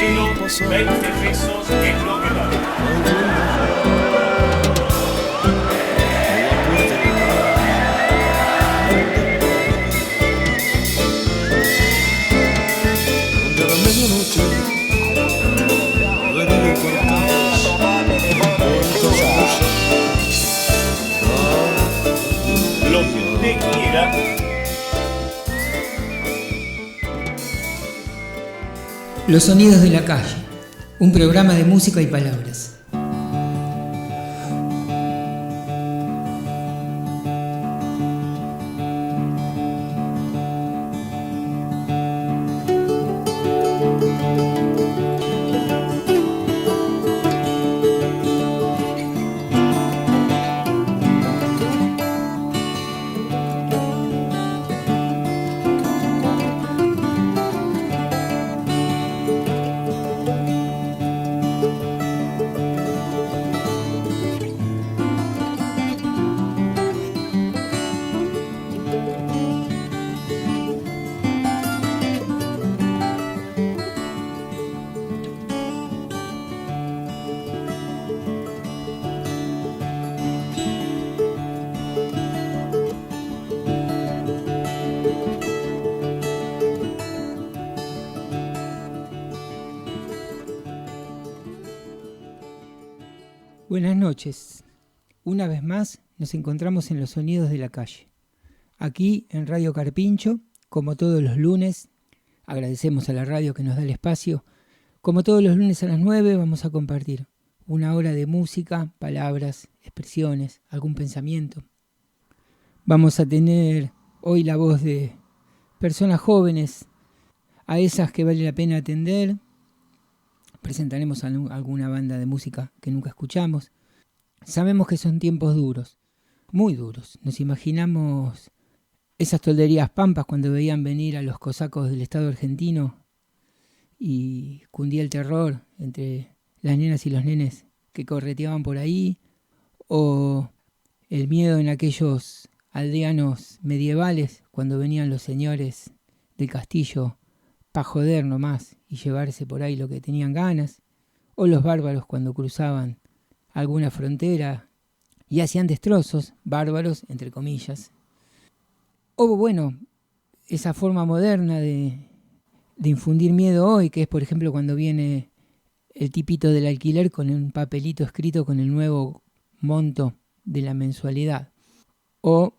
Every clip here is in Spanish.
menos 20 pesos es lo que vale. De la medianoche reviven fantasmas, cuentos Lo que usted quiera. Los sonidos de la calle, un programa de música y palabras. Buenas noches. Una vez más nos encontramos en los sonidos de la calle. Aquí en Radio Carpincho, como todos los lunes, agradecemos a la radio que nos da el espacio. Como todos los lunes a las 9 vamos a compartir una hora de música, palabras, expresiones, algún pensamiento. Vamos a tener hoy la voz de personas jóvenes, a esas que vale la pena atender. Presentaremos alguna banda de música que nunca escuchamos. Sabemos que son tiempos duros, muy duros. Nos imaginamos esas tolderías pampas cuando veían venir a los cosacos del Estado argentino y cundía el terror entre las nenas y los nenes que correteaban por ahí, o el miedo en aquellos aldeanos medievales cuando venían los señores del castillo para joder nomás y llevarse por ahí lo que tenían ganas, o los bárbaros cuando cruzaban alguna frontera y hacían destrozos, bárbaros entre comillas, o bueno, esa forma moderna de infundir miedo hoy, que es por ejemplo cuando viene el tipito del alquiler con un papelito escrito con el nuevo monto de la mensualidad, o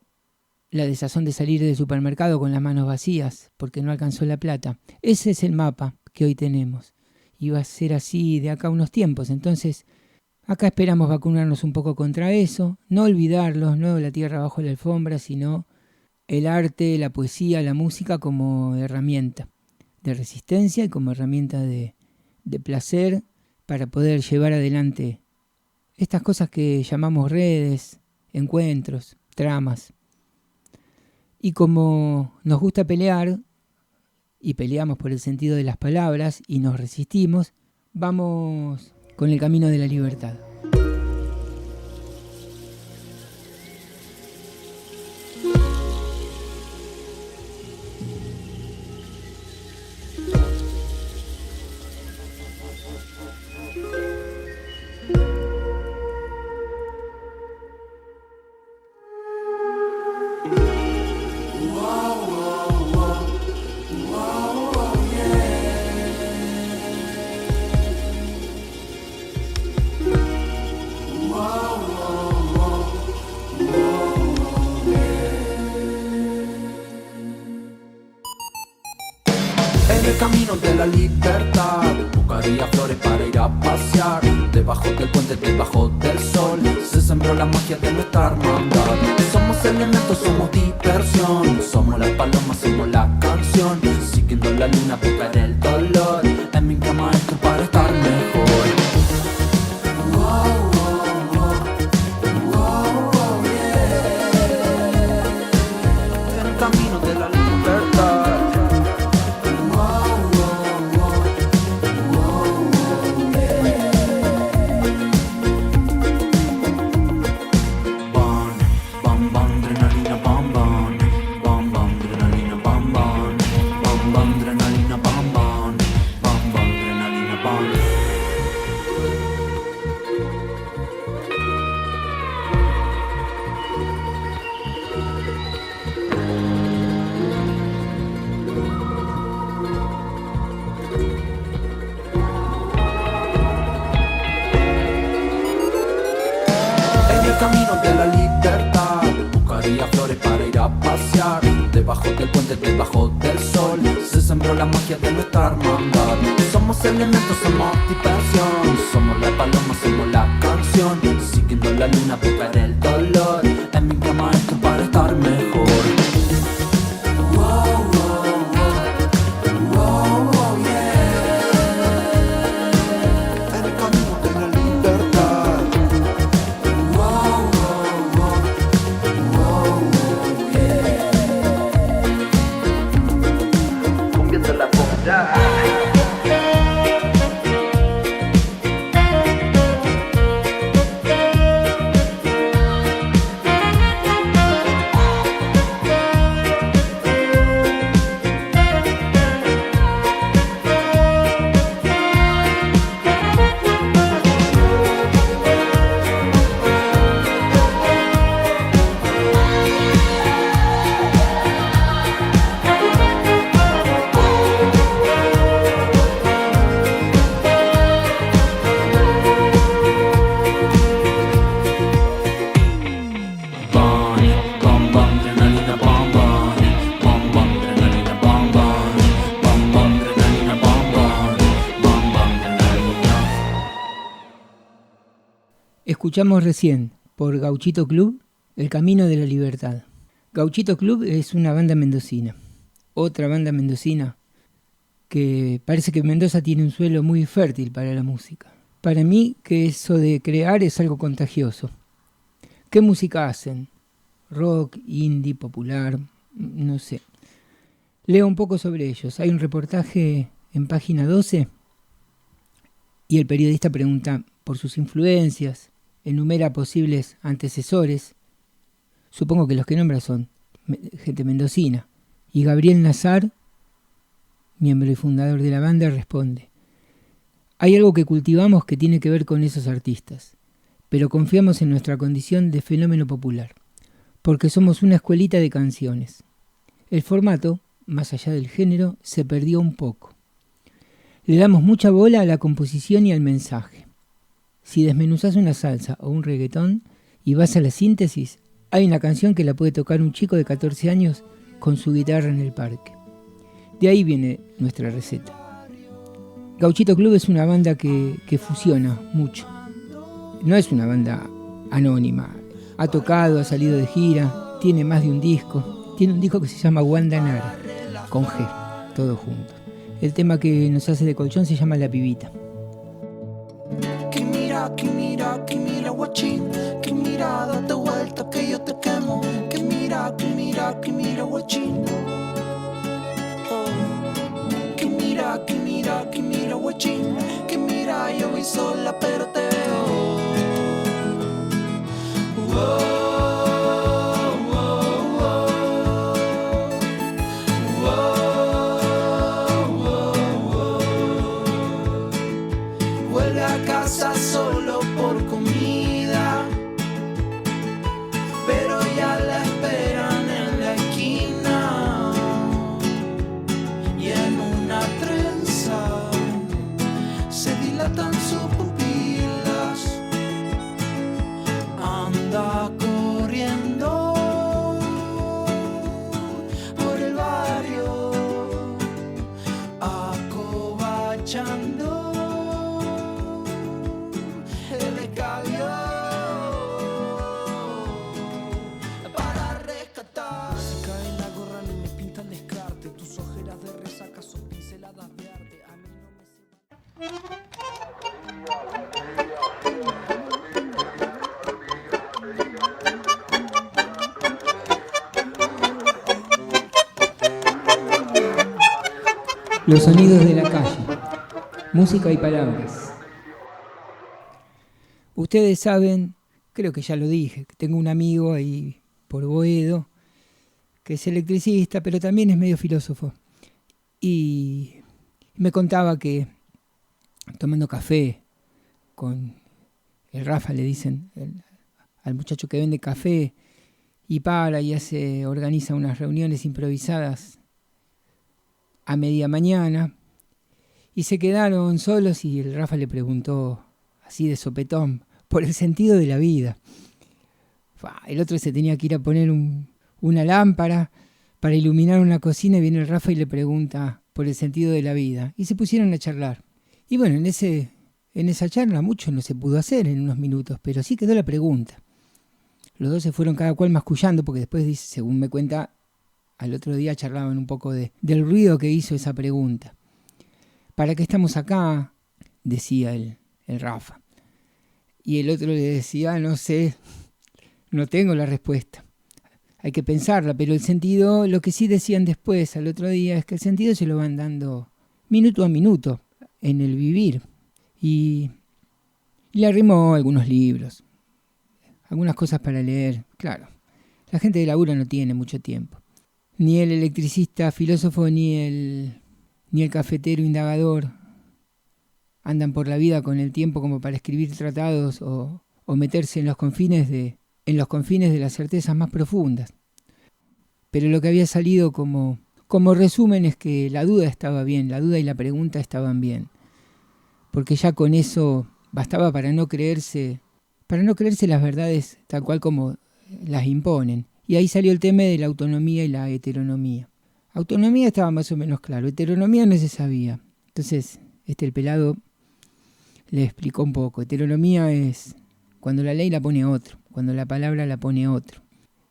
la desazón de salir del supermercado con las manos vacías porque no alcanzó la plata. Ese es el mapa que hoy tenemos y va a ser así de acá a unos tiempos. Entonces acá esperamos vacunarnos un poco contra eso, no olvidarlos, no la tierra bajo la alfombra, sino el arte, la poesía, la música como herramienta de resistencia y como herramienta de placer para poder llevar adelante estas cosas que llamamos redes, encuentros, tramas. Y como nos gusta pelear, y peleamos por el sentido de las palabras, y nos resistimos, vamos con el camino de la libertad. Camino de la libertad, buscaría flores para ir a pasear. Debajo del puente, debajo del sol, se sembró la magia de nuestra hermandad. Somos elementos, somos diversión, somos las palomas, somos la canción. Siguiendo la luna, buscar el dolor, en mi gran maestro para estar mejor. En el camino de la libertad. Bam bam, adrenalina bam bam. a pasear. Debajo del puente, debajo del sol, se sembró la magia de nuestra hermandad. Somos elementos, somos dispersión, somos la paloma, somos la canción. Siguiendo la luna, buscar el dolor. En mi cama esto para estar mejor. Escuchamos recién por Gauchito Club El Camino de la Libertad. Gauchito Club es una banda mendocina, otra banda mendocina que parece que Mendoza tiene un suelo muy fértil para la música. Para mí que eso de crear es algo contagioso. ¿Qué música hacen? Rock, indie, popular, no sé. Leo un poco sobre ellos. Hay un reportaje en página 12 y el periodista pregunta por sus influencias, enumera posibles antecesores. Supongo que los que nombra son gente mendocina. Y Gabriel Nazar, miembro y fundador de la banda, responde: hay algo que cultivamos que tiene que ver con esos artistas, pero confiamos en nuestra condición de fenómeno popular, porque somos una escuelita de canciones. El formato, más allá del género, se perdió un poco. Le damos mucha bola a la composición y al mensaje. Si desmenuzás una salsa o un reggaetón y vas a la síntesis, hay una canción que la puede tocar un chico de 14 años con su guitarra en el parque. De ahí viene nuestra receta. Gauchito Club es una banda que fusiona mucho. No es una banda anónima. Ha tocado, ha salido de gira, tiene más de un disco. Tiene un disco que se llama Guandanara, con G, todo junto. El tema que nos hace de colchón se llama La Pibita. Que mira, guachín, que mira, date vuelta que yo te quemo. Que mira, guachín. Oh. Que mira, guachín. Que mira, yo voy sola pero te veo. Oh. Solo por comida, pero ya la esperan en la esquina y en una trenza se dilatan sus pupilas. Anda corriendo por el barrio, acobachando. Para rescatar. Se cae la gorra y me pinta el descarte. Tus ojeras de resaca son pinceladas de arte. A mí no me Los sonidos de la calle, música y palabras. Ustedes saben, creo que ya lo dije, que tengo un amigo ahí por Boedo, que es electricista, pero también es medio filósofo. Y me contaba que tomando café con el Rafa, le dicen, al muchacho que vende café, y organiza unas reuniones improvisadas a media mañana, y se quedaron solos y el Rafa le preguntó, así de sopetón, por el sentido de la vida. El otro se tenía que ir a poner un una lámpara para iluminar una cocina y viene el Rafa y le pregunta por el sentido de la vida. Y se pusieron a charlar. Y bueno, en esa charla mucho no se pudo hacer en unos minutos, pero sí quedó la pregunta. Los dos se fueron cada cual mascullando porque después, dice, según me cuenta, al otro día charlaban un poco del ruido que hizo esa pregunta. ¿Para qué estamos acá?, decía el Rafa. Y el otro le decía, no sé, no tengo la respuesta. Hay que pensarla, pero el sentido, lo que sí decían después, al otro día, es que el sentido se lo van dando minuto a minuto en el vivir. Y le arrimó algunos libros, algunas cosas para leer. Claro, la gente de laburo no tiene mucho tiempo. Ni el electricista filósofo ni el cafetero indagador andan por la vida con el tiempo como para escribir tratados o meterse en los confines de las certezas más profundas. Pero lo que había salido como resumen es que la duda estaba bien, la duda y la pregunta estaban bien. Porque ya con eso bastaba para no creerse las verdades tal cual como las imponen. Y ahí salió el tema de la autonomía y la heteronomía. Autonomía estaba más o menos claro, heteronomía no se sabía. Entonces, el pelado le explicó un poco. Heteronomía es cuando la ley la pone otro, cuando la palabra la pone otro.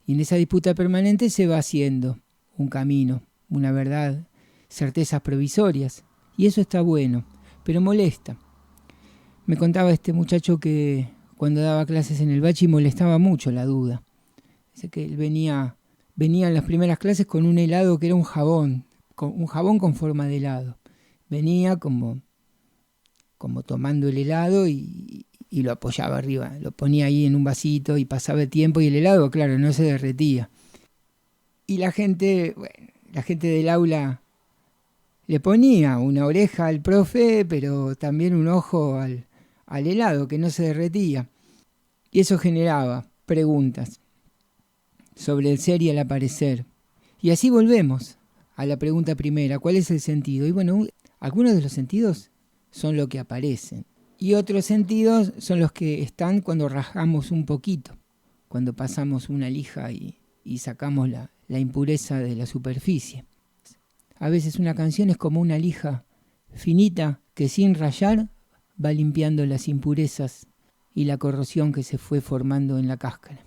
Y en esa disputa permanente se va haciendo un camino, una verdad, certezas provisorias. Y eso está bueno, pero molesta. Me contaba este muchacho que cuando daba clases en el bachi molestaba mucho la duda. Dice que él venía en las primeras clases con un helado que era un jabón con forma de helado. Venía como tomando el helado y lo apoyaba arriba, lo ponía ahí en un vasito y pasaba el tiempo y el helado, claro, no se derretía. Y la gente del aula le ponía una oreja al profe, pero también un ojo al helado que no se derretía. Y eso generaba preguntas sobre el ser y el aparecer. Y así volvemos a la pregunta primera, ¿cuál es el sentido? Y bueno, algunos de los sentidos son lo que aparecen. Y otros sentidos son los que están cuando rajamos un poquito, cuando pasamos una lija y sacamos la impureza de la superficie. A veces una canción es como una lija finita que sin rayar va limpiando las impurezas y la corrosión que se fue formando en la cáscara.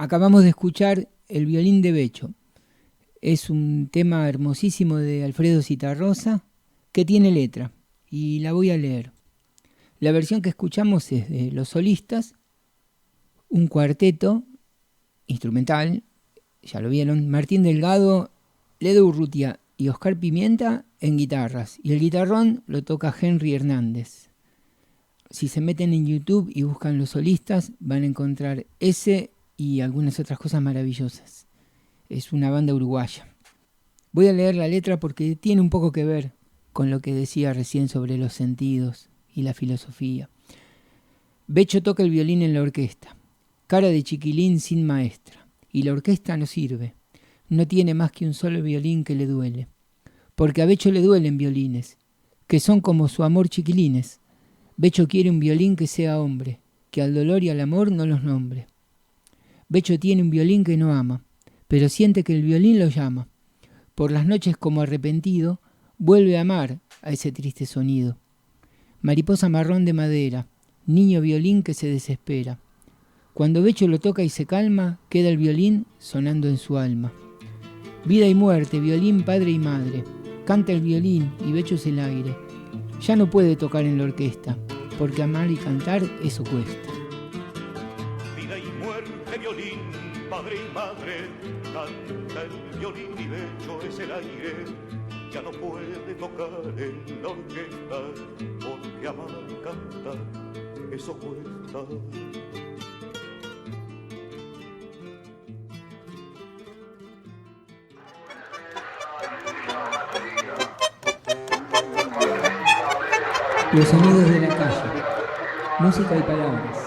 Acabamos de escuchar El violín de Becho. Es un tema hermosísimo de Alfredo Zitarrosa que tiene letra y la voy a leer. La versión que escuchamos es de Los Solistas, un cuarteto instrumental, ya lo vieron, Martín Delgado, Ledo Urrutia y Oscar Pimienta en guitarras, y el guitarrón lo toca Henry Hernández. Si se meten en YouTube y buscan Los Solistas, van a encontrar ese y algunas otras cosas maravillosas. Es una banda uruguaya. Voy a leer la letra porque tiene un poco que ver con lo que decía recién sobre los sentidos y la filosofía. Becho toca el violín en la orquesta, cara de chiquilín sin maestra, y la orquesta no sirve. No tiene más que un solo violín que le duele, porque a Becho le duelen violines, que son como su amor chiquilines. Becho quiere un violín que sea hombre, que al dolor y al amor no los nombre. Becho tiene un violín que no ama, pero siente que el violín lo llama. Por las noches como arrepentido, vuelve a amar a ese triste sonido. Mariposa marrón de madera, niño violín que se desespera. Cuando Becho lo toca y se calma, queda el violín sonando en su alma. Vida y muerte, violín, padre y madre. Canta el violín y Becho es el aire. Ya no puede tocar en la orquesta, porque amar y cantar eso cuesta. Vida y muerte, violín, padre y madre, canta el violín y Becho es el aire. Ya no puede tocar en la orquesta, porque amar y cantar eso cuesta. Los sonidos de la calle, música y palabras.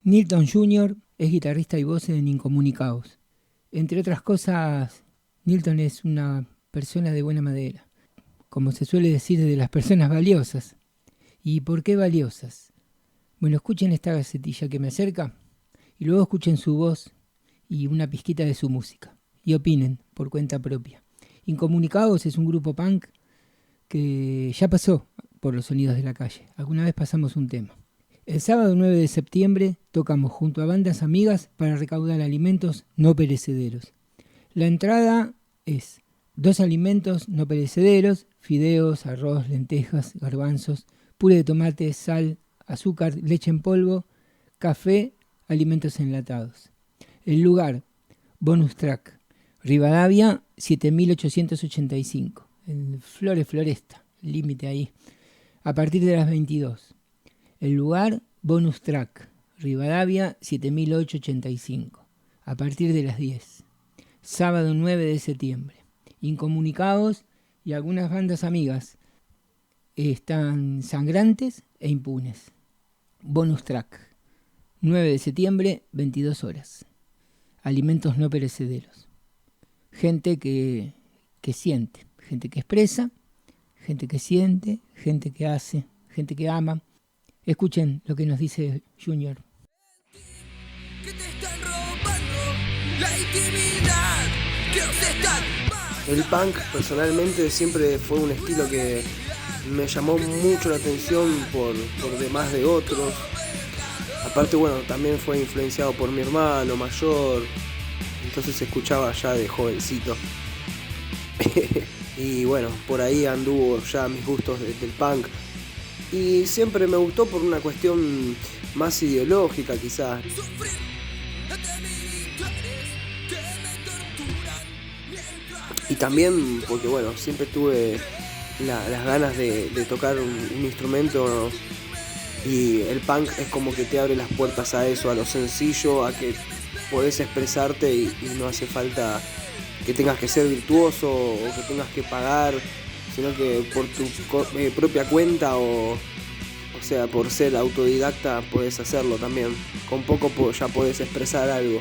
Nilton Jr. es guitarrista y voz en Incomunicados. Entre otras cosas, Nilton es una persona de buena madera, como se suele decir de las personas valiosas. ¿Y por qué valiosas? Bueno, escuchen esta gacetilla que me acerca y luego escuchen su voz y una pizquita de su música y opinen por cuenta propia. Incomunicados es un grupo punk que ya pasó por los sonidos de la calle. Alguna vez pasamos un tema. El sábado 9 de septiembre tocamos junto a bandas amigas para recaudar alimentos no perecederos. La entrada es 2 alimentos no perecederos, fideos, arroz, lentejas, garbanzos, puré de tomate, sal, azúcar, leche en polvo, café, alimentos enlatados. El lugar, Bonus Track, Rivadavia 7885. En Flores Floresta, límite ahí, a partir de las 22. El lugar, Bonus Track, Rivadavia 7885, a partir de las 10. Sábado 9 de septiembre. Incomunicados y algunas bandas amigas están sangrantes e impunes. Bonus Track, 9 de septiembre, 22 horas. Alimentos no perecederos. Gente que siente. Gente que expresa, gente que siente, gente que hace, gente que ama. Escuchen lo que nos dice Junior. Que te están robando la intimidad, que os están... El punk personalmente siempre fue un estilo que me llamó mucho la atención por demás de otros. Aparte, bueno, también fue influenciado por mi hermano mayor, entonces escuchaba ya de jovencito. Y bueno, por ahí anduvo ya mis gustos del punk. Y siempre me gustó por una cuestión más ideológica quizás. Y también porque bueno, siempre tuve las ganas de tocar un instrumento. Y el punk es como que te abre las puertas a eso, a lo sencillo, a que podés expresarte y no hace falta que tengas que ser virtuoso o que tengas que pagar, sino que por tu propia cuenta o sea, por ser autodidacta podés hacerlo también. Con poco ya podés expresar algo.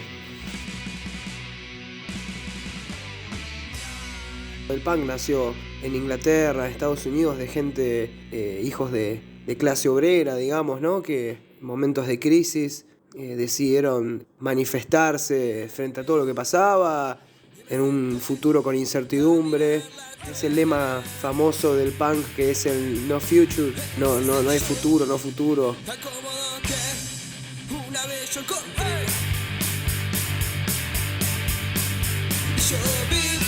El punk nació en Inglaterra, en Estados Unidos, de gente, hijos de clase obrera, digamos, ¿no? Que en momentos de crisis decidieron manifestarse frente a todo lo que pasaba, en un futuro con incertidumbre. Es el lema famoso del punk, que es el no future, no hay futuro, no futuro. Tan cómodo que una vez yo encontré. Yo vi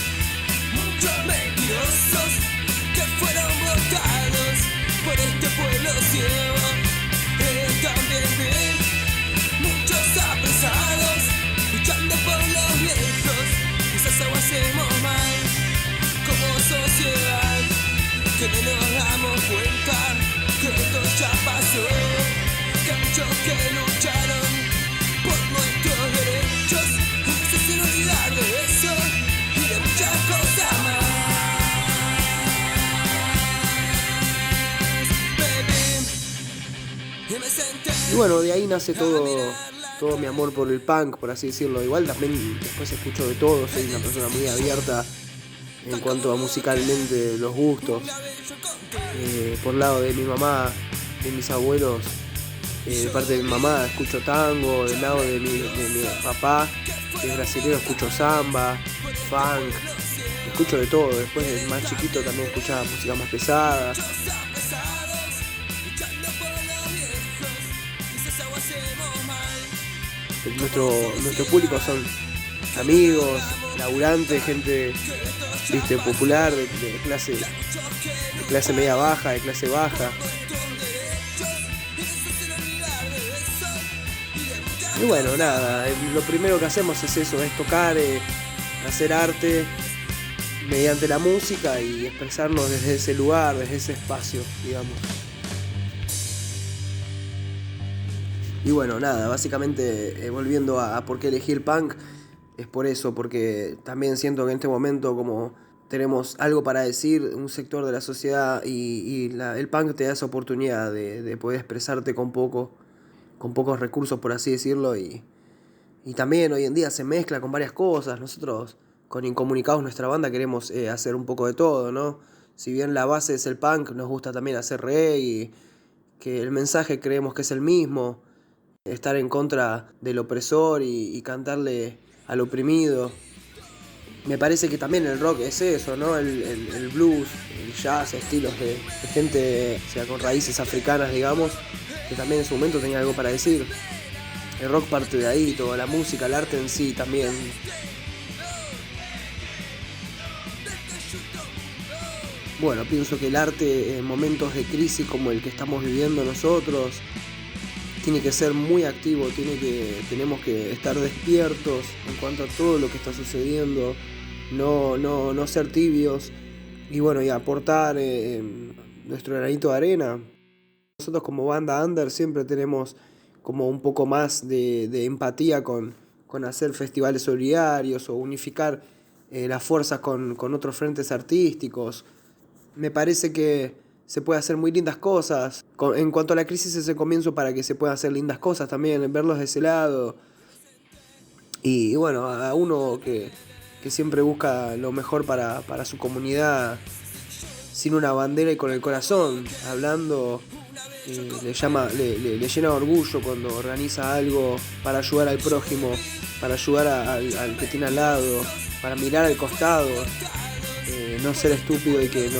muchos mentirosos que fueron votados por este pueblo ciego. También vi muchos apresados luchando por los viejos. Quizás algo hacemos mal como sociedad, que no nos damos cuenta que esto ya pasó, que muchos que lucharon por nuestros derechos no se hicieron olvidar de eso y de muchas cosas más. Baby, y me senté. Y bueno, de ahí nace todo mi amor por el punk, por así decirlo. Igual también después escucho de todo, soy una persona muy abierta en cuanto a musicalmente los gustos. Por lado de mi mamá, de mis abuelos, de parte de mi mamá escucho tango, del lado de mi papá, que es brasileño, escucho samba, funk, escucho de todo. Después de más chiquito también escuchaba música más pesada. Nuestro público son amigos, laburantes, gente, viste, popular, de clase media baja, de clase baja. Y bueno, nada, lo primero que hacemos es eso, es tocar, hacer arte mediante la música y expresarnos desde ese lugar, desde ese espacio, digamos. Y bueno, nada, básicamente volviendo a por qué elegí el punk, es por eso, porque también siento que en este momento como tenemos algo para decir, un sector de la sociedad y el punk te da esa oportunidad de poder expresarte con pocos recursos, por así decirlo, y también hoy en día se mezcla con varias cosas. Nosotros con Incomunicados, nuestra banda, queremos hacer un poco de todo, ¿no? Si bien la base es el punk, nos gusta también hacer reggae, que el mensaje creemos que es el mismo, estar en contra del opresor y cantarle al oprimido. Me parece que también el rock es eso, ¿no? El blues, el jazz, estilos de gente, o sea, con raíces africanas, digamos, que también en su momento tenía algo para decir. El rock parte de ahí, toda la música, el arte en sí también. Bueno, pienso que el arte en momentos de crisis como el que estamos viviendo nosotros tiene que ser muy activo, tenemos que estar despiertos en cuanto a todo lo que está sucediendo, no ser tibios y bueno, y aportar nuestro granito de arena. Nosotros como banda under siempre tenemos como un poco más de empatía con hacer festivales solidarios o unificar las fuerzas con otros frentes artísticos. Me parece que se puede hacer muy lindas cosas. En cuanto a la crisis es el comienzo para que se puedan hacer lindas cosas también, verlos de ese lado. Y bueno, a uno que siempre busca lo mejor para su comunidad, sin una bandera y con el corazón, hablando, le llena de orgullo cuando organiza algo para ayudar al prójimo, para ayudar al que tiene al lado, para mirar al costado, no ser estúpido y que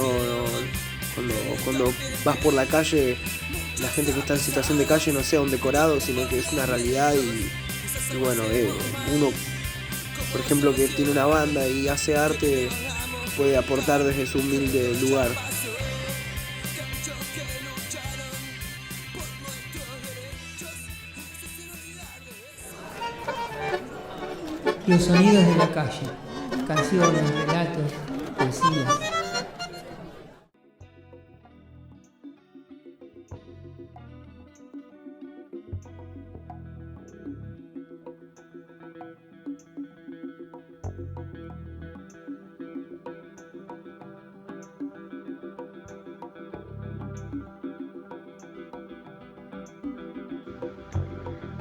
cuando vas por la calle, la gente que está en situación de calle no sea un decorado, sino que es una realidad y bueno, uno, por ejemplo, que tiene una banda y hace arte, puede aportar desde su humilde lugar. Los sonidos de la calle, canciones, relatos, poesías.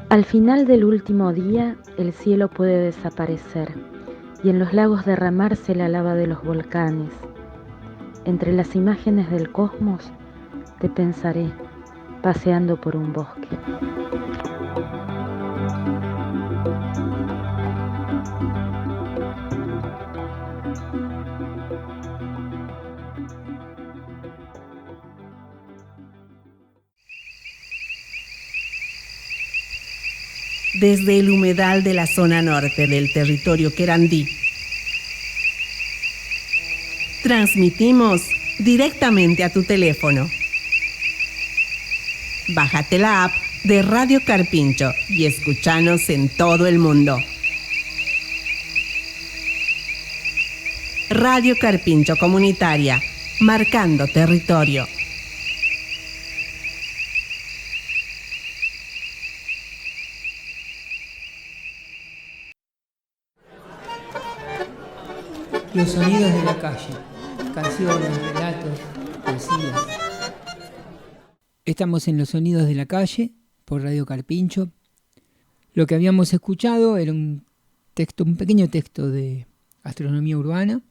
Al final del último día, el cielo puede desaparecer y en los lagos derramarse la lava de los volcanes. Entre las imágenes del cosmos, te pensaré paseando por un bosque. desde el humedal de la zona norte del territorio querandí. Transmitimos directamente a tu teléfono. Bájate la app de Radio Carpincho y escúchanos en todo el mundo. Radio Carpincho Comunitaria, marcando territorio. Los sonidos de la calle, canciones, relatos, poesías. Estamos en Los Sonidos de la Calle, por Radio Carpincho. Lo que habíamos escuchado era un pequeño texto de astronomía urbana,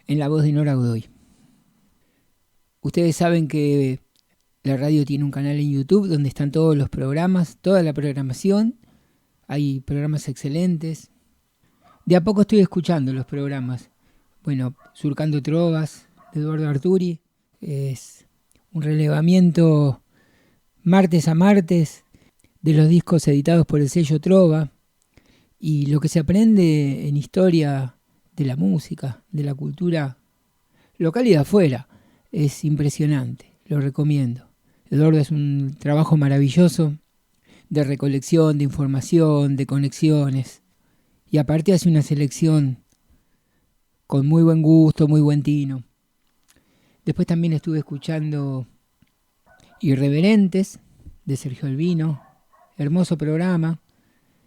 en la voz de Nora Godoy. Ustedes saben que la radio tiene un canal en YouTube donde están todos los programas, toda la programación. Hay programas excelentes. De a poco estoy escuchando los programas. Bueno, Surcando Trovas, de Eduardo Arturi. Es un relevamiento martes a martes de los discos editados por el sello Trova. Y lo que se aprende en historia de la música, de la cultura local y de afuera, es impresionante. Lo recomiendo. Eduardo es un trabajo maravilloso de recolección, de información, de conexiones. Y aparte hace una selección con muy buen gusto, muy buen tino. Después también estuve escuchando Irreverentes, de Sergio Albino. Hermoso programa.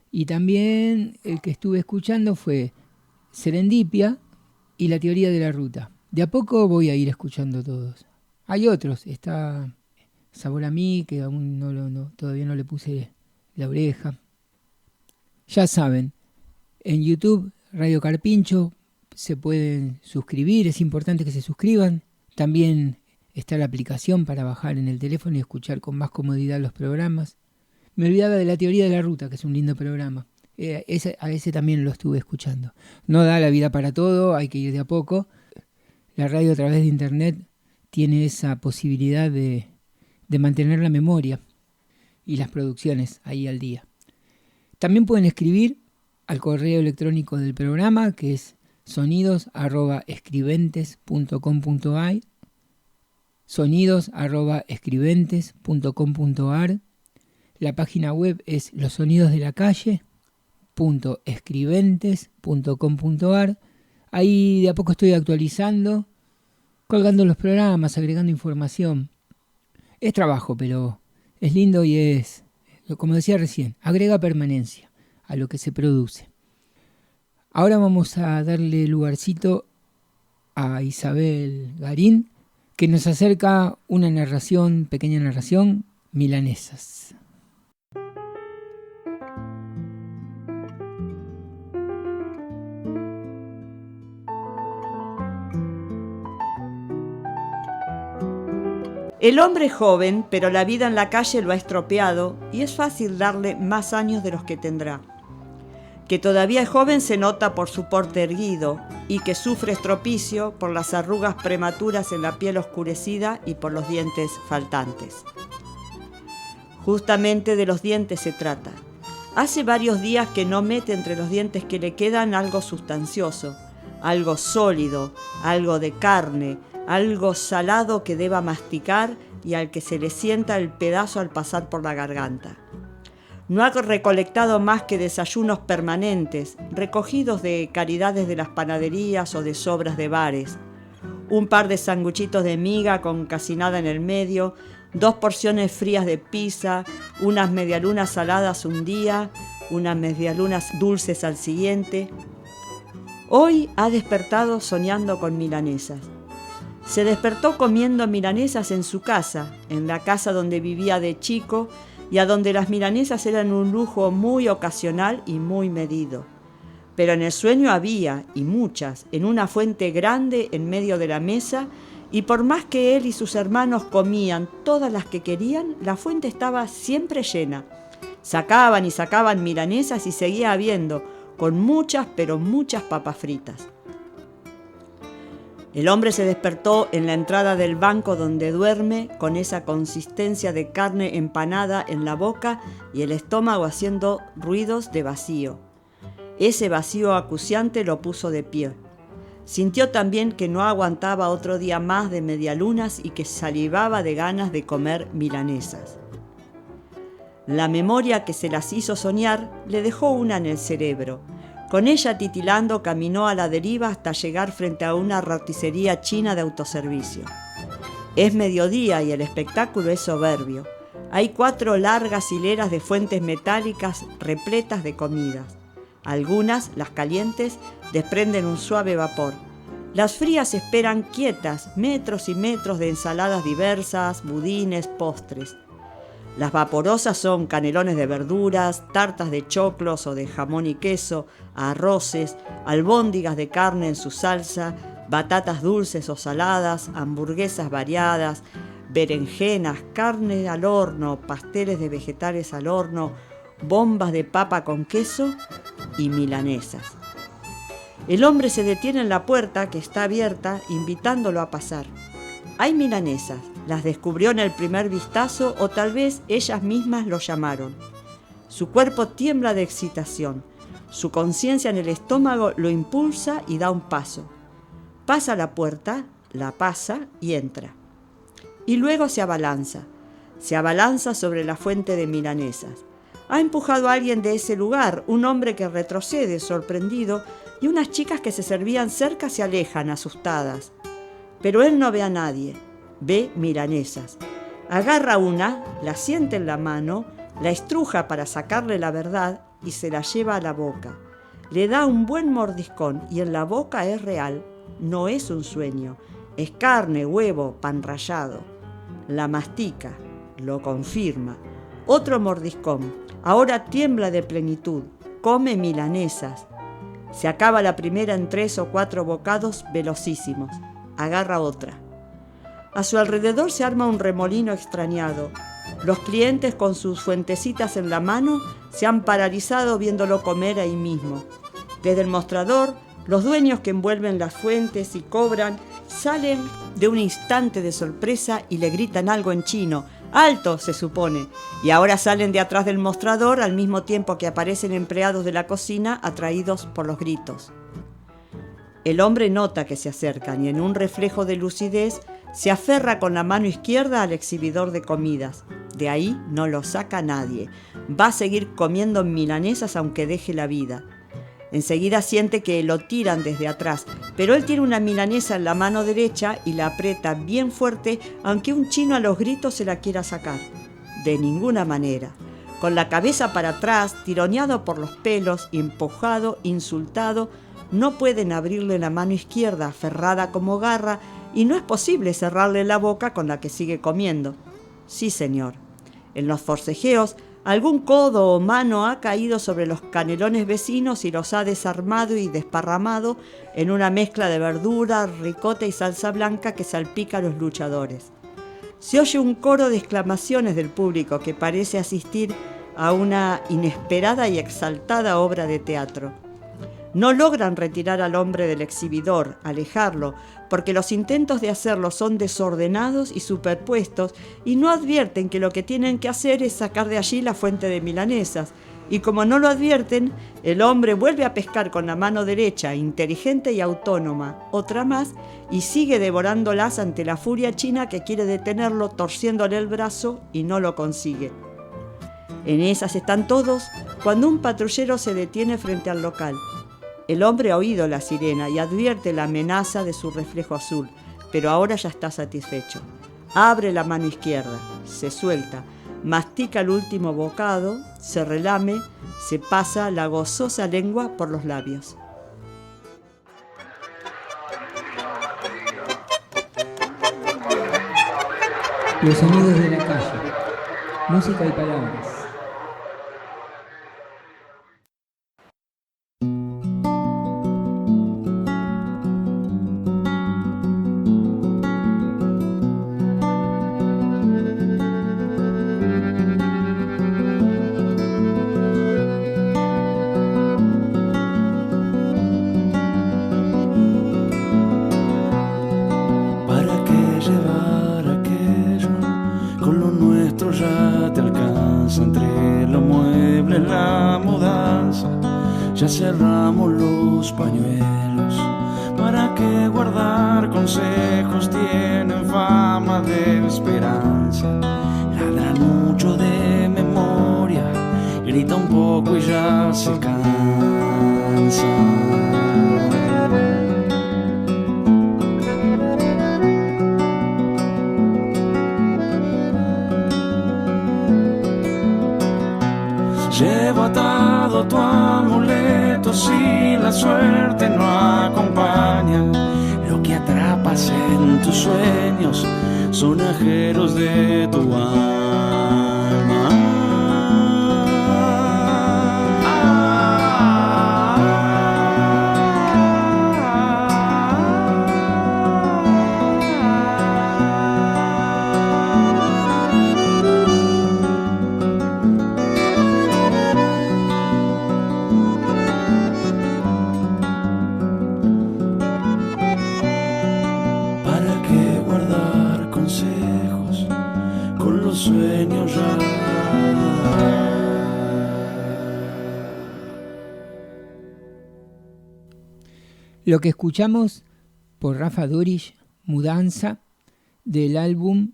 Y también el que estuve escuchando fue Serendipia y La Teoría de la Ruta. De a poco voy a ir escuchando todos. Hay otros. Está Sabor a mí, que aún todavía no le puse la oreja. Ya saben. En YouTube, Radio Carpincho, se pueden suscribir, es importante que se suscriban. También está la aplicación para bajar en el teléfono y escuchar con más comodidad los programas. Me olvidaba de La Teoría de la Ruta, que es un lindo programa. A ese también lo estuve escuchando. No da la vida para todo, hay que ir de a poco. La radio a través de internet tiene esa posibilidad de mantener la memoria y las producciones ahí al día. También pueden escribir al correo electrónico del programa, que es sonidos@escribentes.com.ar, sonidos@escribentes.com.ar. La página web es losonidosdelacalle.escribentes.com.ar. Ahí de a poco estoy actualizando, colgando los programas, agregando información. Es trabajo, pero es lindo y es, como decía recién, agrega permanencia a lo que se produce. Ahora vamos a darle lugarcito a Isabel Garín, que nos acerca una narración, pequeña narración, Milanesas. El hombre es joven, pero la vida en la calle lo ha estropeado y es fácil darle más años de los que tendrá. Que todavía es joven se nota por su porte erguido y que sufre estropicio por las arrugas prematuras en la piel oscurecida y por los dientes faltantes. Justamente de los dientes se trata. Hace varios días que no mete entre los dientes que le quedan algo sustancioso, algo sólido, algo de carne, algo salado que deba masticar y al que se le sienta el pedazo al pasar por la garganta. No ha recolectado más que desayunos permanentes, recogidos de caridades de las panaderías o de sobras de bares. Un par de sanguchitos de miga con casi nada en el medio, 2 porciones frías de pizza, unas medialunas saladas un día, unas medialunas dulces al siguiente. Hoy ha despertado soñando con milanesas. Se despertó comiendo milanesas en su casa, en la casa donde vivía de chico y a donde las milanesas eran un lujo muy ocasional y muy medido. Pero en el sueño había, y muchas, en una fuente grande en medio de la mesa, y por más que él y sus hermanos comían todas las que querían, la fuente estaba siempre llena. Sacaban y sacaban milanesas y seguía habiendo, con muchas, pero muchas papas fritas. El hombre se despertó en la entrada del banco donde duerme, con esa consistencia de carne empanada en la boca y el estómago haciendo ruidos de vacío. Ese vacío acuciante lo puso de pie. Sintió también que no aguantaba otro día más de medialunas y que salivaba de ganas de comer milanesas. La memoria que se las hizo soñar le dejó una en el cerebro. Con ella titilando caminó a la deriva hasta llegar frente a una roticería china de autoservicio. Es mediodía y el espectáculo es soberbio. Hay 4 largas hileras de fuentes metálicas repletas de comidas. Algunas, las calientes, desprenden un suave vapor. Las frías esperan quietas, metros y metros de ensaladas diversas, budines, postres. Las vaporosas son canelones de verduras, tartas de choclos o de jamón y queso, arroces, albóndigas de carne en su salsa, batatas dulces o saladas, hamburguesas variadas, berenjenas, carne al horno, pasteles de vegetales al horno, bombas de papa con queso y milanesas. El hombre se detiene en la puerta, que está abierta, invitándolo a pasar. Hay milanesas. Las descubrió en el primer vistazo o tal vez ellas mismas lo llamaron. Su cuerpo tiembla de excitación. Su conciencia en el estómago lo impulsa y da un paso. Pasa la puerta, la pasa y entra. Y luego se abalanza. Se abalanza sobre la fuente de milanesas. Ha empujado a alguien de ese lugar, un hombre que retrocede sorprendido y unas chicas que se servían cerca se alejan asustadas. Pero él no ve a nadie. Ve milanesas. Agarra una, la siente en la mano, la estruja para sacarle la verdad y se la lleva a la boca. Le da un buen mordiscón y en la boca es real, no es un sueño. Es carne, huevo, pan rallado. La mastica, lo confirma. Otro mordiscón. Ahora tiembla de plenitud. Come milanesas. Se acaba la primera en 3 o 4 bocados velocísimos. Agarra otra. A su alrededor se arma un remolino extrañado. Los clientes con sus fuentecitas en la mano se han paralizado viéndolo comer ahí mismo. Desde el mostrador, los dueños que envuelven las fuentes y cobran salen de un instante de sorpresa y le gritan algo en chino. ¡Alto!, se supone. Y ahora salen de atrás del mostrador al mismo tiempo que aparecen empleados de la cocina atraídos por los gritos. El hombre nota que se acercan y en un reflejo de lucidez se aferra con la mano izquierda al exhibidor de comidas. De ahí no lo saca nadie. Va a seguir comiendo milanesas aunque deje la vida. Enseguida siente que lo tiran desde atrás, pero él tiene una milanesa en la mano derecha y la aprieta bien fuerte, aunque un chino a los gritos se la quiera sacar. De ninguna manera. Con la cabeza para atrás, tironeado por los pelos, empujado, insultado, no pueden abrirle la mano izquierda, aferrada como garra, y no es posible cerrarle la boca con la que sigue comiendo. Sí, señor. En los forcejeos, algún codo o mano ha caído sobre los canelones vecinos y los ha desarmado y desparramado en una mezcla de verdura, ricota y salsa blanca que salpica a los luchadores. Se oye un coro de exclamaciones del público que parece asistir a una inesperada y exaltada obra de teatro. No logran retirar al hombre del exhibidor, alejarlo, porque los intentos de hacerlo son desordenados y superpuestos y no advierten que lo que tienen que hacer es sacar de allí la fuente de milanesas. Y como no lo advierten, el hombre vuelve a pescar con la mano derecha, inteligente y autónoma, otra más, y sigue devorándolas ante la furia china que quiere detenerlo torciéndole el brazo y no lo consigue. En esas están todos cuando un patrullero se detiene frente al local. El hombre ha oído la sirena y advierte la amenaza de su reflejo azul, pero ahora ya está satisfecho. Abre la mano izquierda, se suelta, mastica el último bocado, se relame, se pasa la gozosa lengua por los labios. Los sonidos de la calle, música y palabras. ya cerramos los pañuelos. ¿Para qué guardar consejos? Tienen fama de esperanza. Ladran mucho de memoria, grita un poco y ya se cansa. Llevo atado tu amuleto si la suerte no acompaña. Lo que atrapas en tus sueños sonajeros de tu alma. Sueños ya. Lo que escuchamos por Rafa Durish, Mudanza, del álbum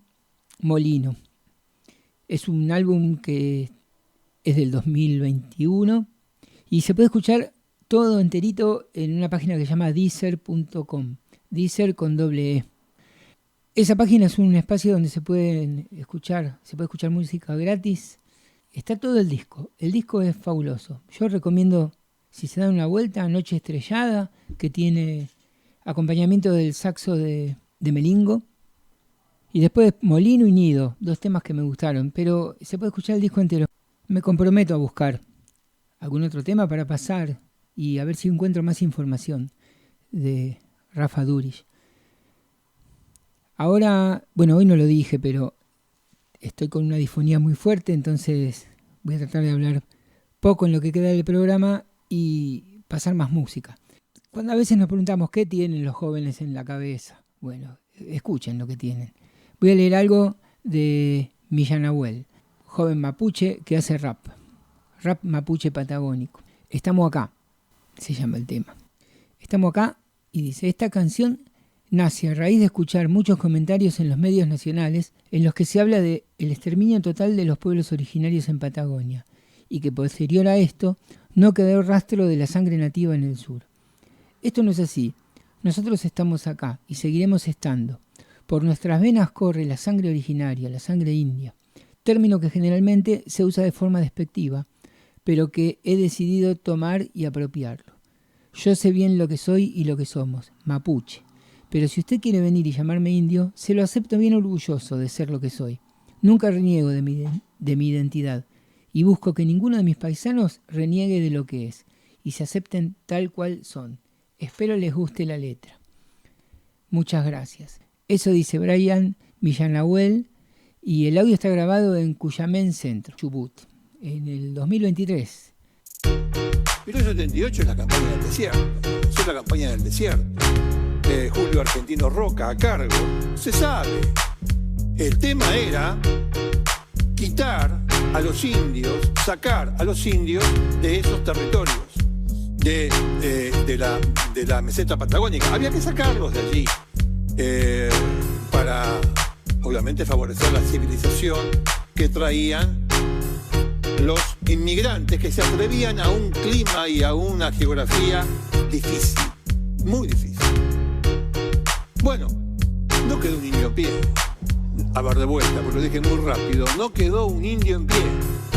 Molino. Es un álbum que es del 2021 y se puede escuchar todo enterito en una página que se llama Deezer.com, Deezer con doble E. Esa página es un espacio donde se puede escuchar música gratis. Está todo el disco es fabuloso. Yo recomiendo, si se dan una vuelta, Noche Estrellada, que tiene acompañamiento del saxo de Melingo. Y después Molino y Nido, 2 temas que me gustaron, pero se puede escuchar el disco entero. Me comprometo a buscar algún otro tema para pasar y a ver si encuentro más información de Rafa Durish. Ahora, bueno, hoy no lo dije, pero estoy con una disfonía muy fuerte, entonces voy a tratar de hablar poco en lo que queda del programa y pasar más música. Cuando a veces nos preguntamos qué tienen los jóvenes en la cabeza, bueno, escuchen lo que tienen. Voy a leer algo de Millán Nahuel, joven mapuche que hace rap mapuche patagónico. Estamos acá, se llama el tema. Estamos acá y dice, esta canción nace a raíz de escuchar muchos comentarios en los medios nacionales en los que se habla del exterminio total de los pueblos originarios en Patagonia y que posterior a esto no quedó rastro de la sangre nativa en el sur. Esto no es así. Nosotros estamos acá y seguiremos estando. Por nuestras venas corre la sangre originaria, la sangre india, término que generalmente se usa de forma despectiva, pero que he decidido tomar y apropiarlo. Yo sé bien lo que soy y lo que somos, mapuche. Pero si usted quiere venir y llamarme indio, se lo acepto bien orgulloso de ser lo que soy. Nunca reniego de mi identidad y busco que ninguno de mis paisanos reniegue de lo que es y se acepten tal cual son. Espero les guste la letra. Muchas gracias. Eso dice Brian Millanahuel y el audio está grabado en Cuyamén Centro, Chubut, en el 2023. 1978 es la campaña del desierto. Es la campaña del desierto. Julio Argentino Roca a cargo. Se sabe. El tema era quitar a los indios, sacar a los indios de esos territorios, de la meseta patagónica. Había que sacarlos de allí para, obviamente, favorecer la civilización que traían los inmigrantes que se atrevían a un clima y a una geografía difícil, muy difícil. Bueno, no quedó un indio en pie. A ver, de vuelta, porque lo dije muy rápido. No quedó un indio en pie.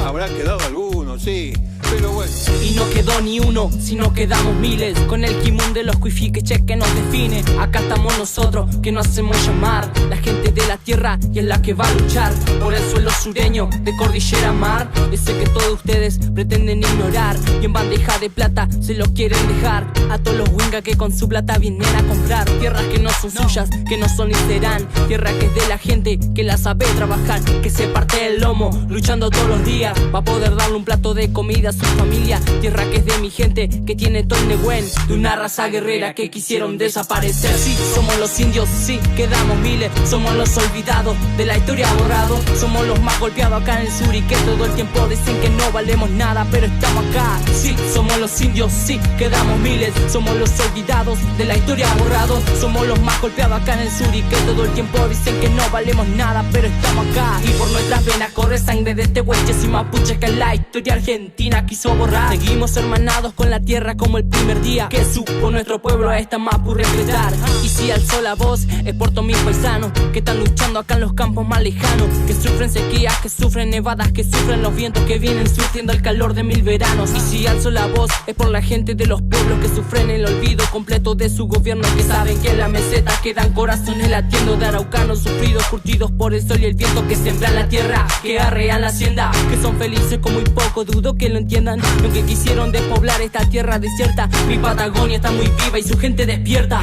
Habrá quedado alguno, sí, pero bueno. Y no quedó ni uno, sino quedamos miles. Con el kimun de los cuifiqueches que nos define. Acá estamos nosotros, que nos hacemos llamar la gente de la tierra y es la que va a luchar por el suelo sureño de Cordillera Mar. Ese que todos ustedes pretenden ignorar y en bandeja de plata se lo quieren dejar a todos los wingas que con su plata vienen a comprar tierras que no son suyas, que no son ni serán. Tierra que es de la gente gente que la sabe trabajar, que se parte el lomo, luchando todos los días para poder darle un plato de comida a su familia. Tierra que es de mi gente, que tiene todo el negüen, de una raza guerrera que quisieron desaparecer. Sí, somos los indios, sí, quedamos miles, somos los olvidados, de la historia borrado. Somos los más golpeados acá en el sur y que todo el tiempo dicen que no valemos nada, pero estamos acá. Sí, somos los indios, sí, quedamos miles, somos los olvidados, de la historia borrado. Somos los más golpeados acá en el sur y que todo el tiempo dicen que no valemos nada, pero estamos acá. Y por nuestras venas corre sangre de este hueches y mapuches que la historia argentina quiso borrar. Seguimos hermanados con la tierra como el primer día que supo nuestro pueblo a esta mapu respetar. Y si alzó la voz es por todos mis paisanos que están luchando acá en los campos más lejanos, que sufren sequías, que sufren nevadas, que sufren los vientos que vienen surtiendo el calor de 1000 veranos. Y si alzo la voz es por la gente de los pueblos que sufren el olvido completo de su gobierno, que saben que en la meseta quedan corazones latiendo de araucanos sufridos, curtidos por el sol y el viento, que sembran la tierra, que arrean la hacienda, que son felices con muy poco, dudo que lo entiendan. Lo que quisieron despoblar esta tierra desierta, mi Patagonia está muy viva y su gente despierta.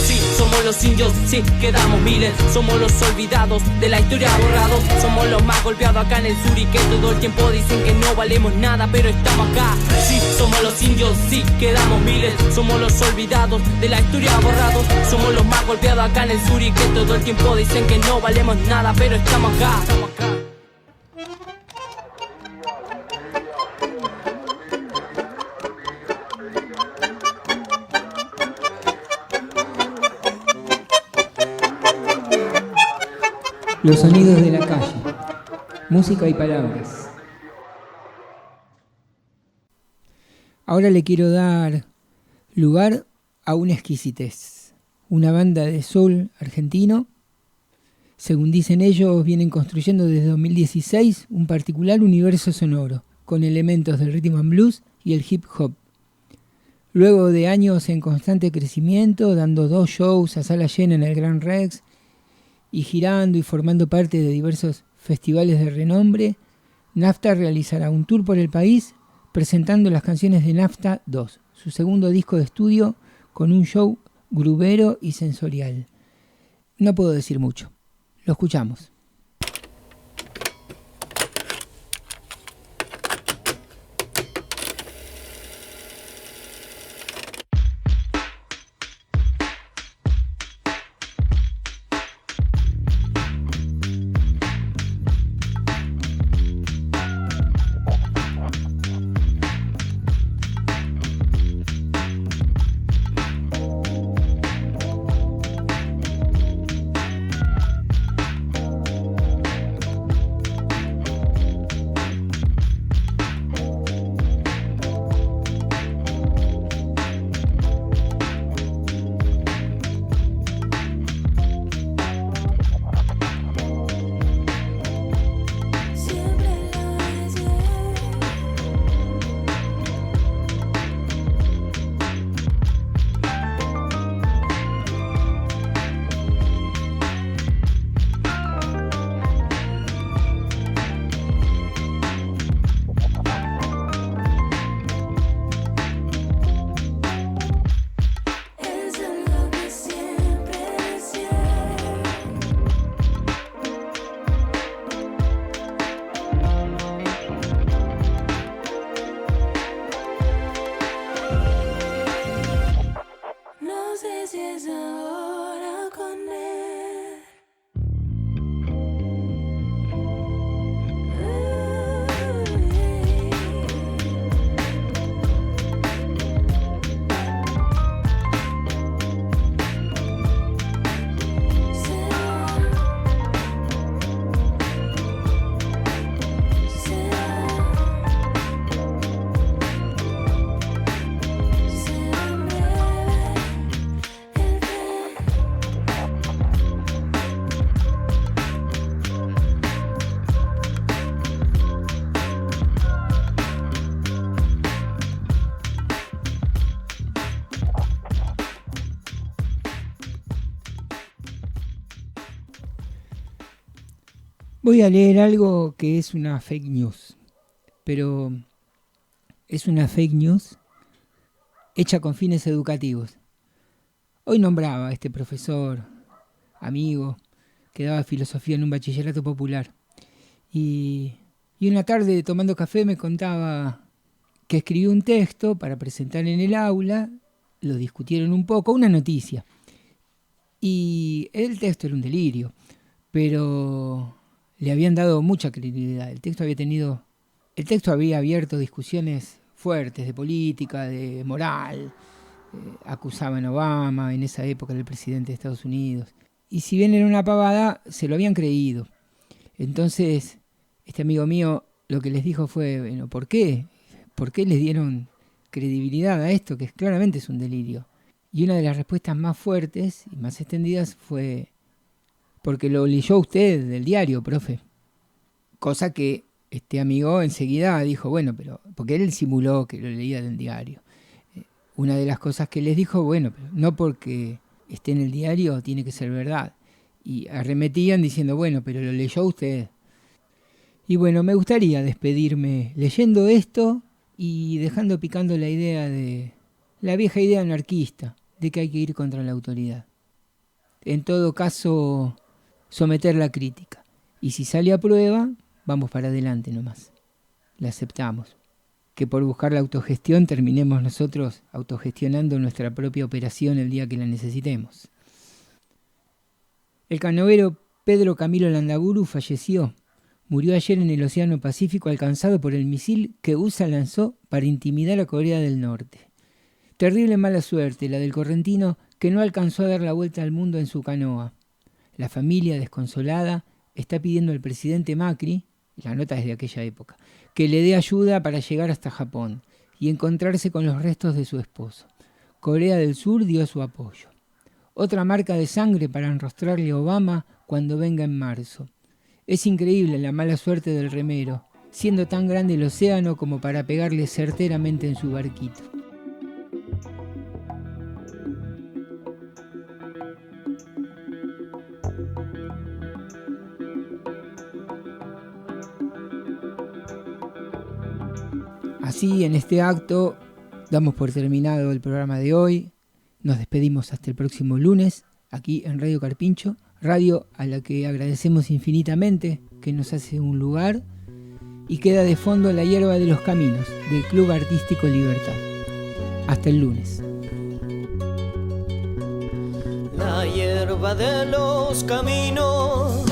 Sí, somos los indios, sí, quedamos miles, somos los olvidados, de la historia borrado. Somos los más golpeados acá en el sur y que todo el tiempo dicen que no valemos nada, pero estamos acá. Sí, somos los indios, sí, quedamos miles, somos los olvidados, de la historia borrado. Somos los más golpeados acá en el sur y que todo el tiempo dicen que no valemos nada, pero estamos acá. Los sonidos de la calle, música y palabras. Ahora le quiero dar lugar a una exquisitez, una banda de soul argentino. Según dicen ellos, vienen construyendo desde 2016 un particular universo sonoro, con elementos del rhythm and blues y el hip hop. Luego de años en constante crecimiento, dando 2 shows a sala llena en el Gran Rex, y girando y formando parte de diversos festivales de renombre, Nafta realizará un tour por el país presentando las canciones de Nafta 2, su segundo disco de estudio, con un show grubero y sensorial. No puedo decir mucho. Lo escuchamos. Voy a leer algo que es una fake news, pero es una fake news hecha con fines educativos. Hoy nombraba a este profesor, amigo, que daba filosofía en un bachillerato popular. Y una tarde, tomando café, me contaba que escribió un texto para presentar en el aula, lo discutieron un poco, una noticia. Y el texto era un delirio, pero le habían dado mucha credibilidad. El texto había abierto discusiones fuertes de política, de moral. Acusaban a Obama, en esa época era el presidente de Estados Unidos. Y si bien era una pavada, se lo habían creído. Entonces, este amigo mío lo que les dijo fue, bueno, ¿por qué? ¿Por qué les dieron credibilidad a esto? Que claramente es un delirio. Y una de las respuestas más fuertes y más extendidas fue, porque lo leyó usted del diario, profe. Cosa que este amigo enseguida dijo, bueno, pero porque él simuló que lo leía del diario. Una de las cosas que les dijo, bueno, pero no porque esté en el diario tiene que ser verdad. Y arremetían diciendo, bueno, pero lo leyó usted. Y bueno, me gustaría despedirme leyendo esto y dejando picando la idea de la vieja idea anarquista de que hay que ir contra la autoridad. En todo caso, someter la crítica. Y si sale a prueba, vamos para adelante nomás. La aceptamos. Que por buscar la autogestión terminemos nosotros autogestionando nuestra propia operación el día que la necesitemos. El canoero Pedro Camilo Landaburu falleció. Murió ayer en el Océano Pacífico alcanzado por el misil que USA lanzó para intimidar a Corea del Norte. Terrible mala suerte la del correntino que no alcanzó a dar la vuelta al mundo en su canoa. La familia, desconsolada, está pidiendo al presidente Macri, la nota es de aquella época, que le dé ayuda para llegar hasta Japón y encontrarse con los restos de su esposo. Corea del Sur dio su apoyo. Otra marca de sangre para enrostrarle a Obama cuando venga en marzo. Es increíble la mala suerte del remero, siendo tan grande el océano como para pegarle certeramente en su barquito. Así, en este acto, damos por terminado el programa de hoy. Nos despedimos hasta el próximo lunes, aquí en Radio Carpincho, radio a la que agradecemos infinitamente, que nos hace un lugar, y queda de fondo La hierba de los caminos, del Club Artístico Libertad. Hasta el lunes. La hierba de los caminos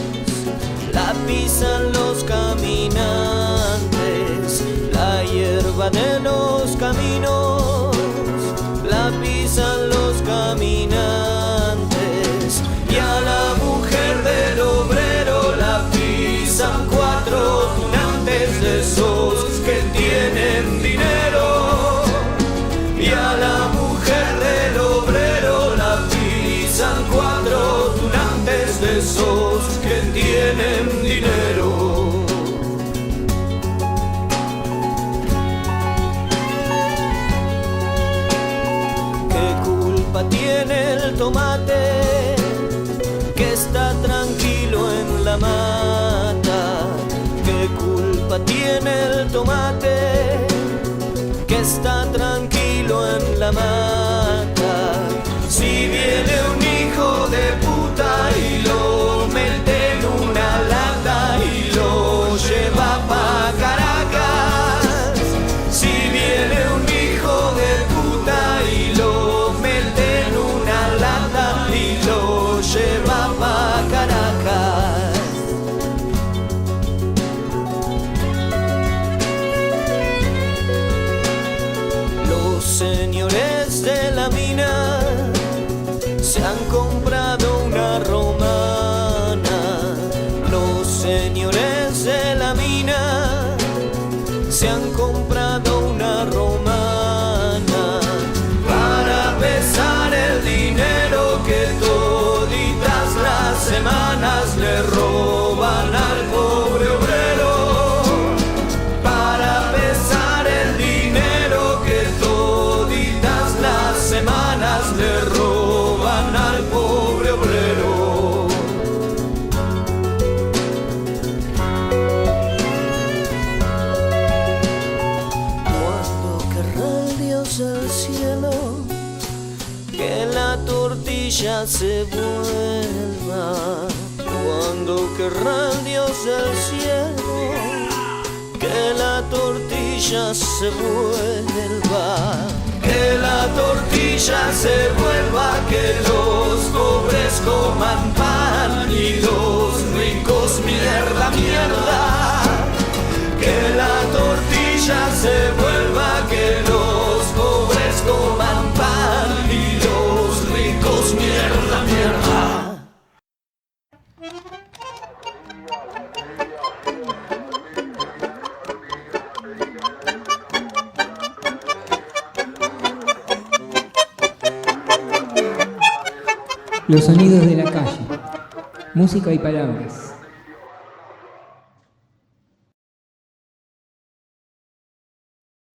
la pisan los caminantes. La hierba de los caminos la pisan los caminantes. Y a la mujer del obrero la pisan 4 tunantes de esos que tienen dinero. Y a la mujer del obrero la pisan 4 tunantes de esos que tienen dinero. Tiene el tomate que está tranquilo en la mata. ¿Qué culpa tiene el tomate que está tranquilo en la mata? Si viene un hijo de puta y lo mete en una lata y lo lleva pa' Caracas. Si viene un hijo de puta y lo mete en una lata y lo lleva pa' Caracas. Los señores de la mina se han comprado una romana. Los señores de la mina se han comprado una romana para pesar el dinero que toditas las semanas le roban al pobre obrero. Para pesar el dinero que toditas las semanas le roban al pobre obrero. ¿Cuándo querrá el Dios del cielo que la tortilla se vuelva? querrá el Dios del cielo, que la tortilla se vuelva, que la tortilla se vuelva, que los pobres coman pan y los ricos mierda, mierda. Que la tortilla se vuelva, que los pobres coman pan y los ricos mierda, mierda. Los sonidos de la calle, música y palabras.